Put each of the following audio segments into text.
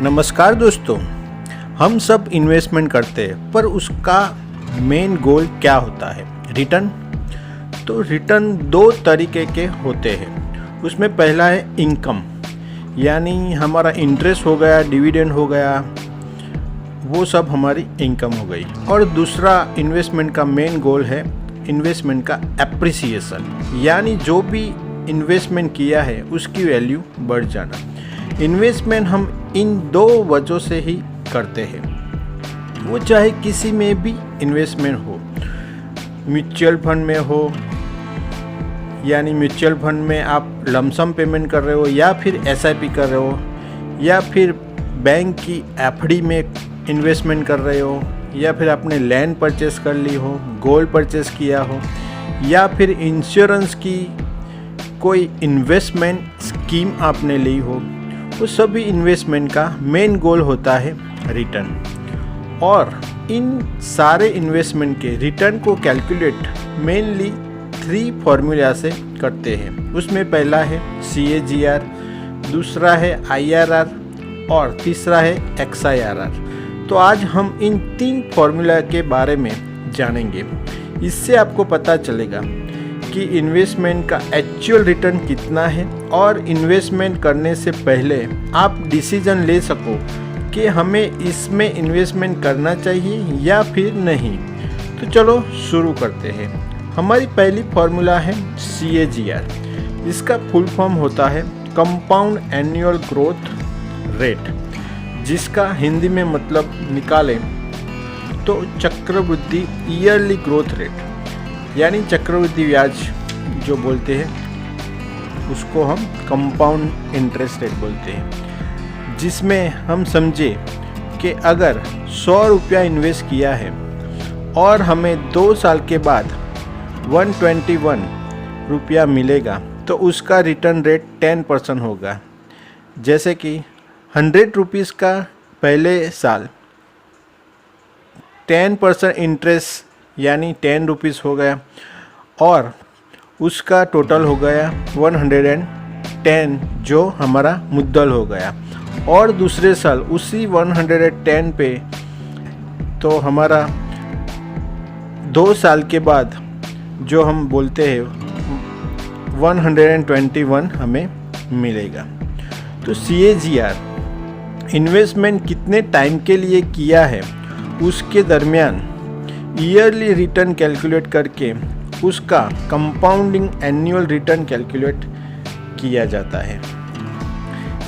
नमस्कार दोस्तों, हम सब इन्वेस्टमेंट करते हैं पर उसका मेन गोल क्या होता है? रिटर्न। तो रिटर्न दो तरीके के होते हैं। उसमें पहला है इनकम, यानी हमारा इंटरेस्ट हो गया, डिविडेंड हो गया, वो सब हमारी इनकम हो गई। और दूसरा इन्वेस्टमेंट का मेन गोल है इन्वेस्टमेंट का एप्रिसिएशन, यानी जो भी इन्वेस्टमेंट किया है उसकी वैल्यू बढ़ जाना। इन्वेस्टमेंट हम इन दो वजहों से ही करते हैं, वो चाहे किसी में भी इन्वेस्टमेंट हो, म्यूचुअल फंड में हो, यानी म्यूचुअल फंड में आप लमसम पेमेंट कर रहे हो, या फिर एसआईपी कर रहे हो, या फिर बैंक की एफडी में इन्वेस्टमेंट कर रहे हो, या फिर आपने लैंड परचेस कर ली हो, गोल्ड परचेस किया हो, या फिर इंश्योरेंस की कोई इन्वेस्टमेंट स्कीम आपने ली हो, वो सभी इन्वेस्टमेंट का मेन गोल होता है रिटर्न। और इन सारे इन्वेस्टमेंट के रिटर्न को कैलकुलेट मेनली 3 फॉर्मूला से करते हैं। उसमें पहला है CAGR, दूसरा है IRR और तीसरा है XIRR। तो आज हम इन 3 फॉर्मूला के बारे में जानेंगे। इससे आपको पता चलेगा कि इन्वेस्टमेंट का एक्चुअल रिटर्न कितना है, और इन्वेस्टमेंट करने से पहले आप डिसीजन ले सको कि हमें इसमें इन्वेस्टमेंट करना चाहिए या फिर नहीं। तो चलो शुरू करते हैं। हमारी पहली फार्मूला है CAGR। इसका फुल फॉर्म होता है कंपाउंड एनुअल ग्रोथ रेट, जिसका हिंदी में मतलब निकालें तो चक्रवृद्धि ईयरली ग्रोथ रेट, यानी चक्रवृद्धि ब्याज जो बोलते हैं उसको हम कंपाउंड इंटरेस्ट रेट बोलते हैं। जिसमें हम समझे कि अगर 100 रुपया इन्वेस्ट किया है और हमें 2 साल के बाद 121 रुपया मिलेगा, तो उसका रिटर्न रेट 10% होगा। जैसे कि 100 रुपीज़ का पहले साल 10% इंटरेस्ट यानी 10 रुपीज़ हो गया, और उसका टोटल हो गया 110 जो हमारा मुद्दल हो गया। और दूसरे साल उसी 110 पे तो हमारा 2 साल के बाद जो हम बोलते हैं 121 हमें मिलेगा। तो CAGR इन्वेस्टमेंट कितने टाइम के लिए किया है उसके दरमियान ईयरली रिटर्न कैलकुलेट करके उसका कंपाउंडिंग एनुअल रिटर्न कैलकुलेट किया जाता है।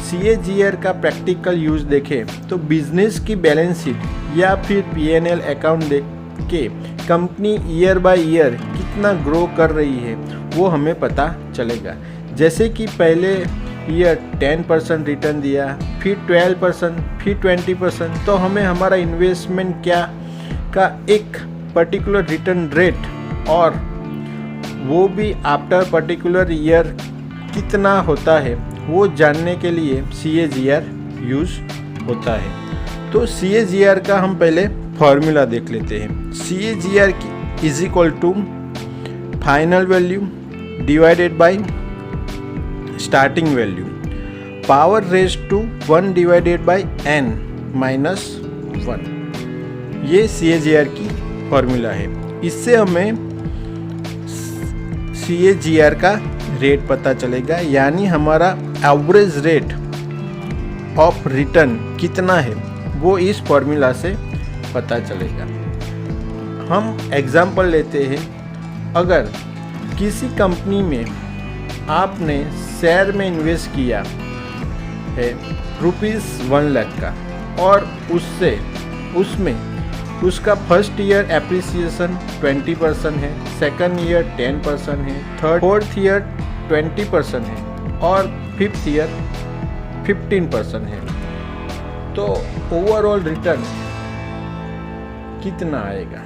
CAGR का प्रैक्टिकल यूज देखें तो बिजनेस की बैलेंस शीट या फिर P&L अकाउंट देख के कंपनी ईयर बाय ईयर कितना ग्रो कर रही है वो हमें पता चलेगा। जैसे कि पहले ईयर 10% रिटर्न दिया, फिर 12%, फिर 20%, तो हमें हमारा इन्वेस्टमेंट क्या का एक पर्टिकुलर रिटर्न रेट, और वो भी आफ्टर पर्टिकुलर ईयर कितना होता है वो जानने के लिए CAGR यूज होता है। तो CAGR का हम पहले फॉर्मूला देख लेते हैं। CAGR की is equal to final value divided by starting value power raise to 1 divided by n minus 1। ये CAGR की फॉर्मूला है। इससे हमें CAGR का रेट पता चलेगा, यानी हमारा एवरेज रेट ऑफ रिटर्न कितना है वो इस फॉर्मूला से पता चलेगा। हम एग्जांपल लेते हैं। अगर किसी कंपनी में आपने शेयर में इन्वेस्ट किया है ₹1 लाख का, और उसमें उसका फर्स्ट ईयर एप्रिसिएशन 20% है, सेकंड ईयर 10% है, फोर्थ ईयर 20% है, और फिफ्थ ईयर 15% है। तो ओवरऑल रिटर्न कितना आएगा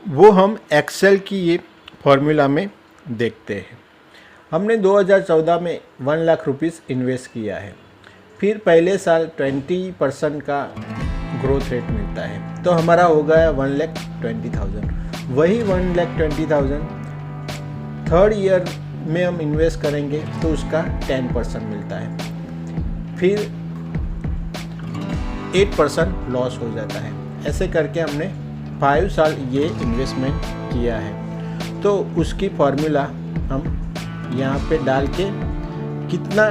वो हम एक्सेल की ये फॉर्मूला में देखते हैं। हमने 2014 में 1 लाख रुपीस इन्वेस्ट किया है, फिर पहले साल 20% का ग्रोथ रेट मिलता है, तो हमारा हो गया 1,20,000। वही 1,20,000 थर्ड ईयर में हम इन्वेस्ट करेंगे तो उसका 10% मिलता है। फिर 8% लॉस हो जाता है। ऐसे करके हमने 5 साल ये इन्वेस्टमेंट किया है। तो उसकी फॉर्मूला हम यहाँ पे डाल के कितना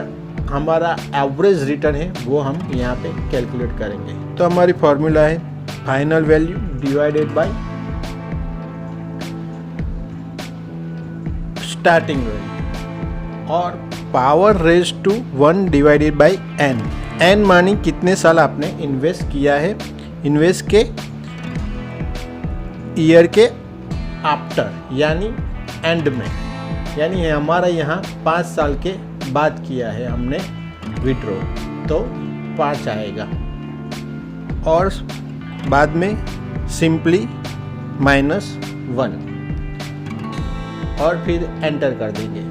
हमारा एवरेज रिटर्न है वो हम यहाँ पे कैलकुलेट करेंगे। तो हमारी फॉर्मूला है final value divided by starting value और power raise to 1 divided by n। n मानी कितने साल आपने इन्वेस्ट किया है, इन्वेस्ट के ईयर के आफ्टर यानी एंड में, यानी हमारा यहाँ 5 साल के बाद किया है हमने विड्रॉ, तो 5 आएगा और बाद में सिंपली -1 और फिर एंटर कर देंगे।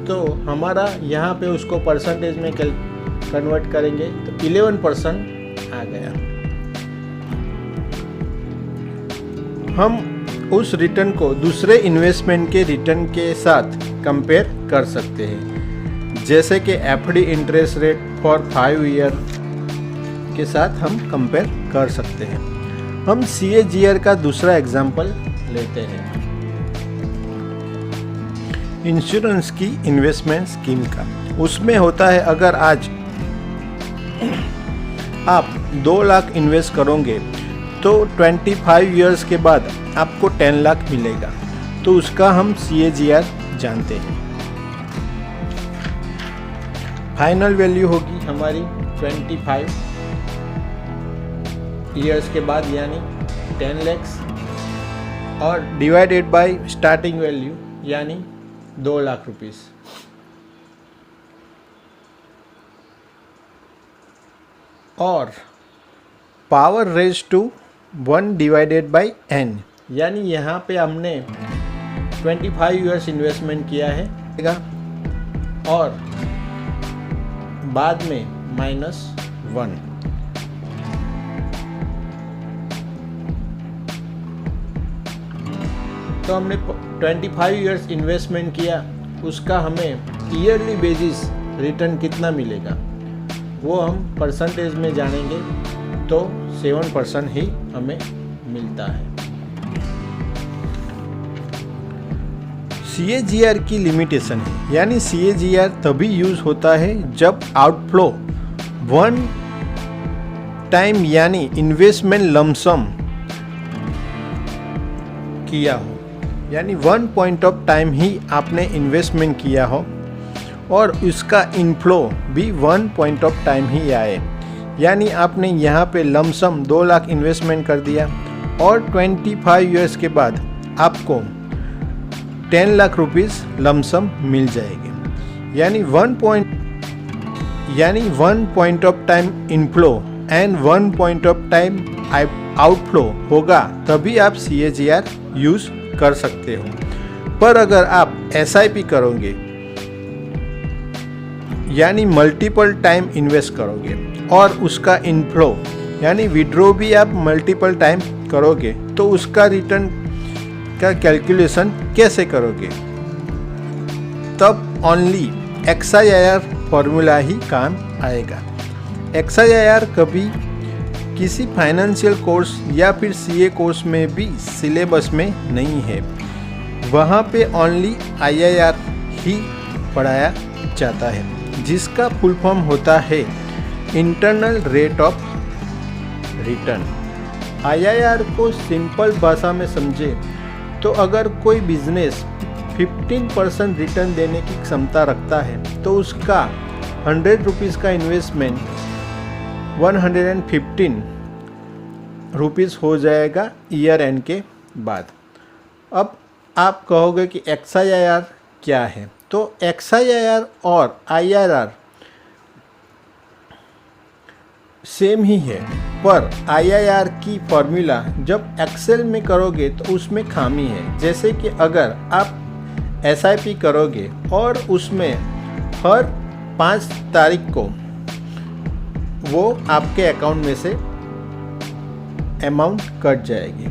तो हमारा यहाँ पे उसको परसेंटेज में कन्वर्ट करेंगे तो 11% आ गया। हम उस रिटर्न को दूसरे इन्वेस्टमेंट के रिटर्न के साथ कंपेयर कर सकते हैं, जैसे कि FD interest rate for 5 year के साथ हम कंपेयर कर सकते हैं। हम CAGR का दूसरा एग्जाम्पल लेते हैं, इंश्योरेंस की इन्वेस्टमेंट स्कीम का। उसमें होता है अगर आज आप 2 लाख इन्वेस्ट करोगे तो 25 इयर्स के बाद आपको 10 लाख मिलेगा, तो उसका हम CAGR जानते हैं। फाइनल वैल्यू होगी हमारी 25 इयर्स के बाद यानी 10 लाख और डिवाइडेड बाय स्टार्टिंग वैल्यू यानी 2 लाख रुपीस। और power raise to 1 divided by n, यानी यहाँ पे हमने 25 इयर्स इन्वेस्टमेंट किया है और बाद में -1। तो हमने 25 इयर्स इन्वेस्टमेंट किया, उसका हमें ईयरली बेसिस रिटर्न कितना मिलेगा वो हम परसेंटेज में जानेंगे, तो 7% ही हमें मिलता है। CAGR की लिमिटेशन है, यानी CAGR तभी यूज होता है जब आउटफ्लो 1 टाइम यानी इन्वेस्टमेंट लमसम किया हो, यानी 1 पॉइंट ऑफ टाइम ही आपने इन्वेस्टमेंट किया हो और उसका इनफ्लो भी 1 पॉइंट ऑफ टाइम ही आए, यानी आपने यहाँ पे लमसम 2 लाख इन्वेस्टमेंट कर दिया और 25 इयर्स के बाद आपको 10 लाख रुपीस लमसम मिल जाएगी, यानी 1 point of time inflow and 1 point of time outflow होगा, तभी आप CAGR यूज कर सकते हो। पर अगर आप SIP करोगे यानी मल्टीपल टाइम इन्वेस्ट करोगे और उसका इनफ्लो यानी विड्रॉ भी आप मल्टीपल टाइम करोगे, तो उसका रिटर्न का कैलकुलेशन कैसे करोगे? तब ओनली XIR फॉर्मूला ही काम आएगा। XIR कभी किसी फाइनेंशियल कोर्स या फिर CA कोर्स में भी सिलेबस में नहीं है, वहाँ पे ओनली IIR ही पढ़ाया जाता है, जिसका फुल फॉर्म होता है internal rate of return. IIR को सिंपल भाषा में समझे तो अगर कोई बिजनेस 15% रिटर्न देने की क्षमता रखता है तो उसका 100 रुपीज़ का इन्वेस्टमेंट 115 रुपीज़ हो जाएगा ईयर एंड के बाद। अब आप कहोगे कि XIR क्या है? तो XIR और IRR सेम ही है, पर IIR की फॉर्मूला जब एक्सेल में करोगे तो उसमें खामी है। जैसे कि अगर आप SIP करोगे और उसमें हर 5 तारीख को वो आपके अकाउंट में से अमाउंट कट जाएगी,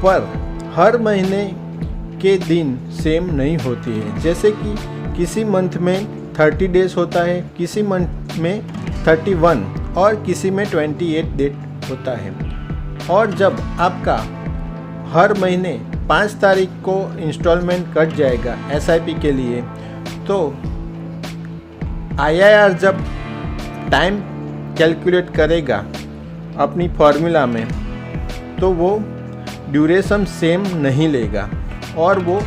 पर हर महीने के दिन सेम नहीं होती है। जैसे कि किसी मंथ में 30 डेज होता है, किसी मंथ में 31 और किसी में 28 डेट होता है। और जब आपका हर महीने 5 तारीख को इंस्टॉलमेंट कट जाएगा SIP के लिए, तो IRR जब टाइम कैलकुलेट करेगा अपनी फॉर्मूला में, तो वो ड्यूरेशन सेम नहीं लेगा और वो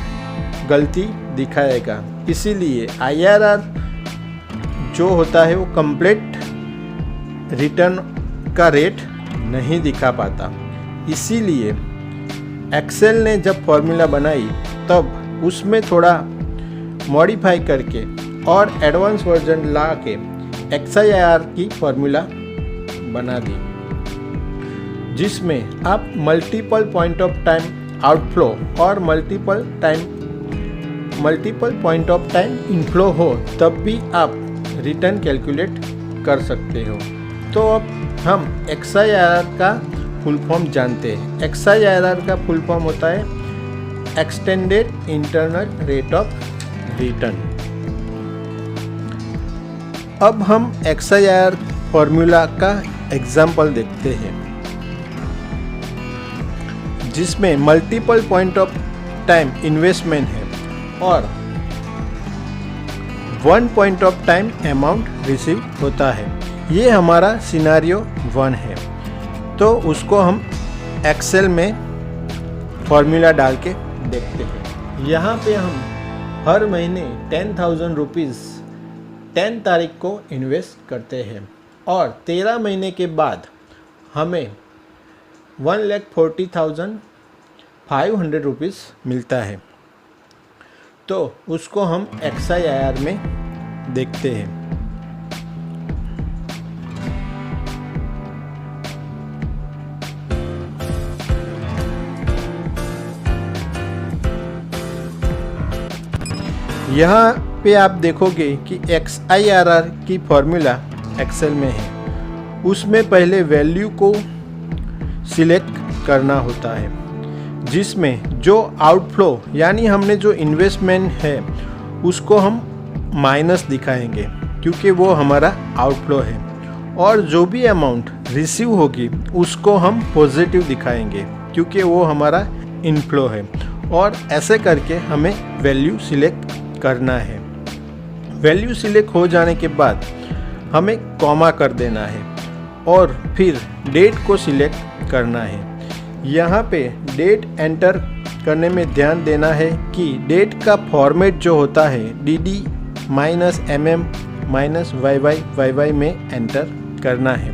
गलती दिखाएगा। इसीलिए IRR जो होता है वो कंप्लीट रिटर्न का रेट नहीं दिखा पाता। इसीलिए एक्सेल ने जब फॉर्मूला बनाई तब उसमें थोड़ा मॉडिफाई करके और एडवांस वर्जन ला के XIRR की फॉर्मूला बना दी, जिसमें आप multiple point of time outflow और multiple point of time inflow हो तब भी आप रिटर्न कैलकुलेट कर सकते हो। तो अब हम XIRR का फुल फॉर्म जानते हैं। XIRR का फुल फॉर्म होता है extended internal rate of return. अब हम XIRR फॉर्मूला का एग्जाम्पल देखते हैं, जिसमें multiple point of time investment है और 1 point of time amount receive होता है। ये हमारा सिनारियो 1 है। तो उसको हम एक्सेल में फॉर्मूला डाल के देखते हैं। यहाँ पे हम हर महीने 10,000 रुपीज़ 10 तारीख को इन्वेस्ट करते हैं और 13 महीने के बाद हमें 1,40,500 रुपीज़ मिलता है। तो उसको हम XIRR में देखते हैं। यहाँ पे आप देखोगे कि XIRR की फॉर्मूला एक्सेल में है। उसमें पहले वैल्यू को सिलेक्ट करना होता है, जिसमें जो आउटफ्लो यानी हमने जो इन्वेस्टमेंट है उसको हम माइनस दिखाएंगे क्योंकि वो हमारा आउटफ्लो है, और जो भी अमाउंट रिसीव होगी उसको हम पॉजिटिव दिखाएंगे क्योंकि वो हमारा इनफ्लो है। और ऐसे करके हमें वैल्यू सिलेक्ट करना है। वैल्यू सिलेक्ट हो जाने के बाद हमें कॉमा कर देना है और फिर डेट को सिलेक्ट करना है। यहाँ पे डेट एंटर करने में ध्यान देना है कि डेट का फॉर्मेट जो होता है DD -MM -YY में एंटर करना है,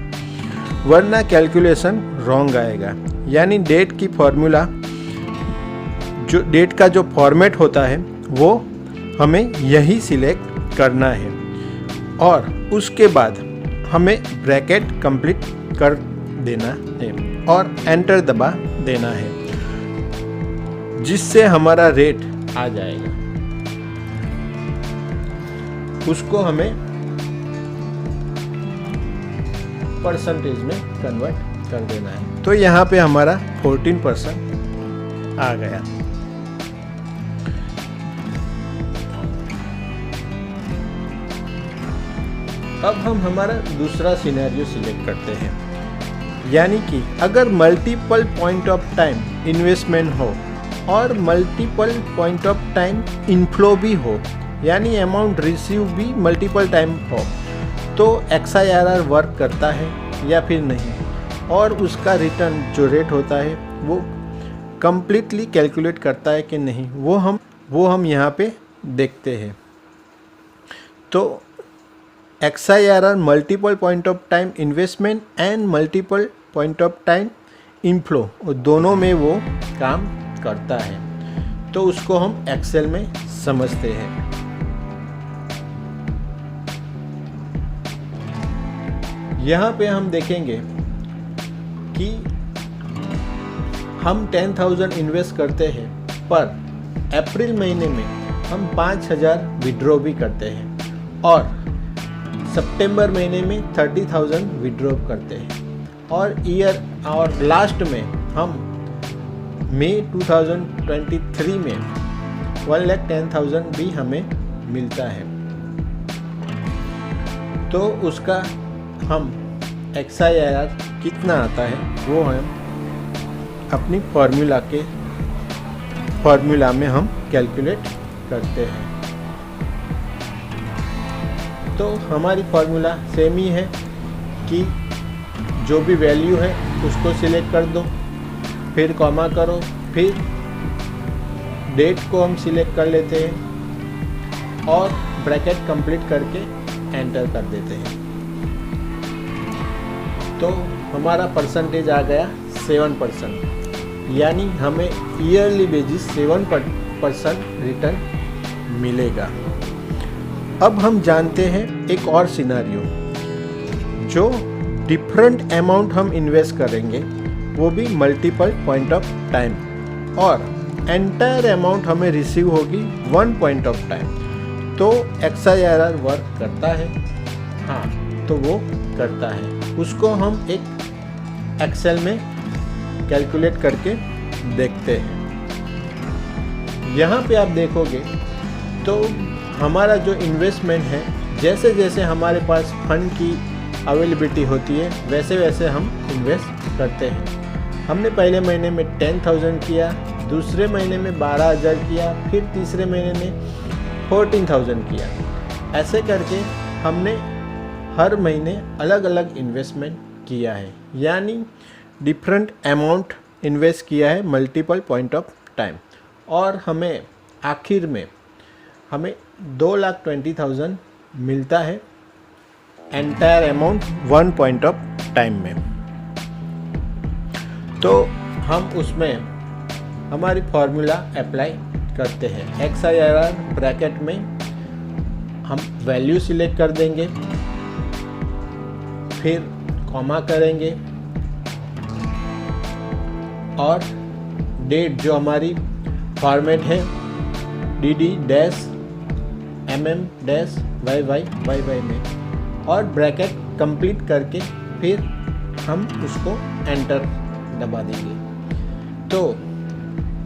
वरना कैलकुलेशन रॉन्ग आएगा। यानी डेट की फॉर्मूला जो डेट का जो फॉर्मेट होता है वो हमें यही सिलेक्ट करना है और उसके बाद हमें ब्रैकेट कंप्लीट कर देना है और एंटर दबा देना है, जिससे हमारा रेट आ जाएगा। उसको हमें परसेंटेज में कन्वर्ट कर देना है। तो यहाँ पे हमारा 14% आ गया। अब हम हमारा दूसरा सिनेरियो सिलेक्ट करते हैं, यानी कि अगर multiple point of time investment हो और multiple point of time inflow भी हो, यानी अमाउंट रिसीव भी मल्टीपल टाइम हो, तो XIRR वर्क करता है या फिर नहीं, और उसका रिटर्न जो रेट होता है वो कम्प्लीटली कैलकुलेट करता है कि नहीं, वो हम यहाँ पे देखते हैं। तो XIRR multiple point of time investment and multiple point of time inflow दोनों में वो काम करता है। तो उसको हम एक्सेल में समझते हैं। यहाँ पे हम देखेंगे कि हम 10,000 इन्वेस्ट करते हैं, पर अप्रैल महीने में हम 5,000 विड्रॉ भी करते हैं और सितंबर महीने में 30,000 विड्रॉ करते हैं, और लास्ट में हम मई 2023 में 1,10,000 भी हमें मिलता है। तो उसका हम XIRR कितना आता है वो हम अपनी फॉर्मूला में हम कैलकुलेट करते हैं। तो हमारी फॉर्मूला सेम ही है कि जो भी वैल्यू है उसको सिलेक्ट कर दो, फिर कॉमा करो, फिर डेट को हम सिलेक्ट कर लेते हैं और ब्रैकेट कंप्लीट करके एंटर कर देते हैं। तो हमारा परसेंटेज आ गया 7%, यानी हमें ईयरली बेसिस 7% रिटर्न मिलेगा। अब हम जानते हैं एक और सिनेरियो, जो डिफरेंट अमाउंट हम इन्वेस्ट करेंगे वो भी मल्टीपल पॉइंट ऑफ टाइम, और एंटायर अमाउंट हमें रिसीव होगी 1 पॉइंट ऑफ टाइम। तो XIRR वर्क करता है? हाँ, तो वो करता है। उसको हम एक एक्सेल में कैलकुलेट करके देखते हैं। यहाँ पे आप देखोगे तो हमारा जो इन्वेस्टमेंट है, जैसे जैसे हमारे पास फंड की अवेलेबिलिटी होती है वैसे वैसे हम इन्वेस्ट करते हैं। हमने पहले महीने में 10,000 किया, दूसरे महीने में 12,000 किया, फिर तीसरे महीने में 14,000 किया। ऐसे करके हमने हर महीने अलग अलग इन्वेस्टमेंट किया है, यानी डिफरेंट अमाउंट इन्वेस्ट किया है मल्टीपल पॉइंट ऑफ टाइम, और हमें आखिर में हमें 2,20,000 मिलता है entire amount 1 point of time में। तो हम उसमें हमारी फॉर्मूला अप्लाई करते हैं। XIRR ब्रैकेट में हम वैल्यू सिलेक्ट कर देंगे, फिर कॉमा करेंगे और डेट जो हमारी फॉर्मेट है DD-MM-YY में, और ब्रैकेट कंप्लीट करके फिर हम उसको एंटर दबा देंगे। तो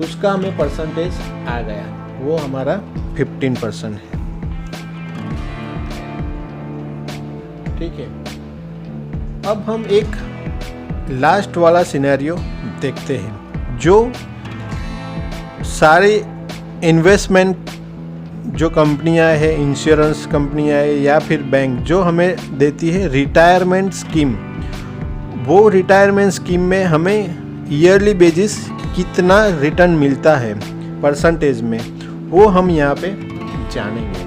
उसका हमें परसेंटेज आ गया, वो हमारा 15% है। ठीक है, अब हम एक लास्ट वाला सिनेरियो देखते हैं, जो सारे इन्वेस्टमेंट जो कंपनियां हैं, इंश्योरेंस कंपनियां हैं या फिर बैंक, जो हमें देती है रिटायरमेंट स्कीम, वो रिटायरमेंट स्कीम में हमें ईयरली बेसिस कितना रिटर्न मिलता है परसेंटेज में, वो हम यहाँ पे जानेंगे।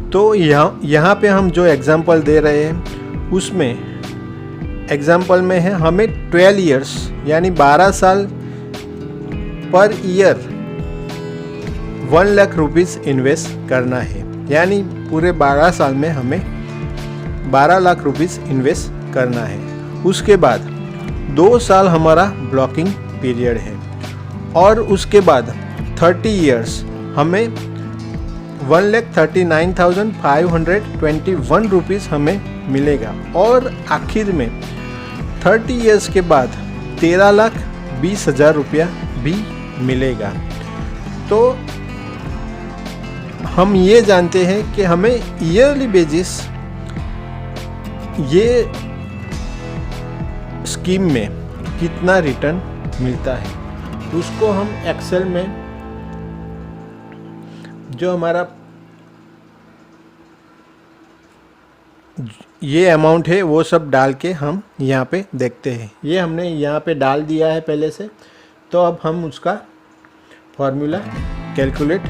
तो यहाँ पे हम जो एग्जांपल दे रहे हैं उसमें एग्जांपल में है हमें 12 इयर्स यानी 12 साल per year 1 lakh rupees invest करना है, यानी पूरे 12 साल में हमें 12 लाख रुपीज़ इन्वेस्ट करना है। उसके बाद 2 साल हमारा ब्लॉकिंग पीरियड है, और उसके बाद 30 इयर्स हमें 1,39,521 रुपीज़ हमें मिलेगा, और आखिर में 30 इयर्स के बाद 13,20,000 रुपया भी मिलेगा। तो हम ये जानते हैं कि हमें ईयरली बेसिस ये स्कीम में कितना रिटर्न मिलता है। उसको हम एक्सेल में जो हमारा ये अमाउंट है वो सब डाल के हम यहाँ पे देखते हैं। ये हमने यहाँ पे डाल दिया है पहले से, तो अब हम उसका फॉर्मूला कैलकुलेट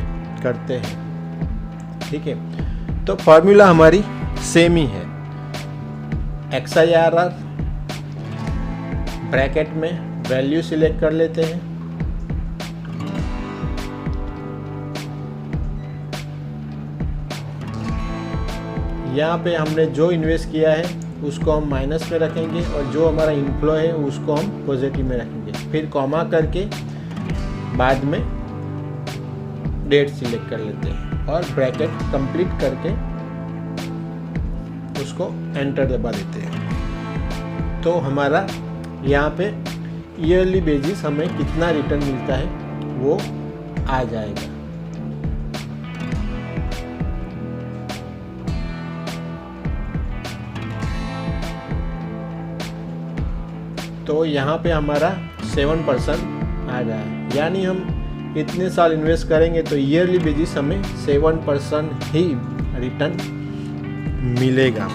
करते हैं। ठीक है, तो फॉर्मूला हमारी सेम ही है। XIRR ब्रैकेट में वैल्यू सिलेक्ट कर लेते हैं, यहाँ पे हमने जो इन्वेस्ट किया है उसको हम माइनस में रखेंगे और जो हमारा इनफ्लो है उसको हम पॉजिटिव में रखेंगे। फिर कॉमा करके बाद में डेट सिलेक्ट कर लेते हैं और ब्रैकेट कंप्लीट करके उसको एंटर दबा देते हैं। तो हमारा यहाँ पे ईयरली बेसिस हमें कितना रिटर्न मिलता है वो आ जाएगा। तो यहाँ पे हमारा 7% आ गया है, यानी हम इतने साल इन्वेस्ट करेंगे तो ईयरली बेसिस हमें 7% ही रिटर्न मिलेगा।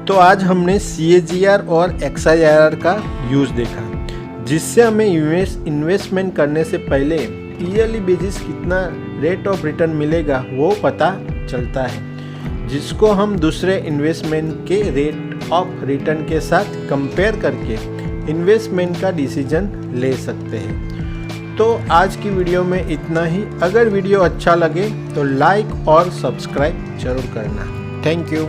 तो आज हमने CAGR और XIRR का यूज़ देखा, जिससे हमें इन्वेस्टमेंट करने से पहले ईयरली बेसिस कितना रेट ऑफ रिटर्न मिलेगा वो पता चलता है, जिसको हम दूसरे इन्वेस्टमेंट के रेट ऑफ रिटर्न के साथ कंपेयर करके इन्वेस्टमेंट का डिसीजन ले सकते हैं। तो आज की वीडियो में इतना ही। अगर वीडियो अच्छा लगे तो लाइक और सब्सक्राइब जरूर करना। Thank you.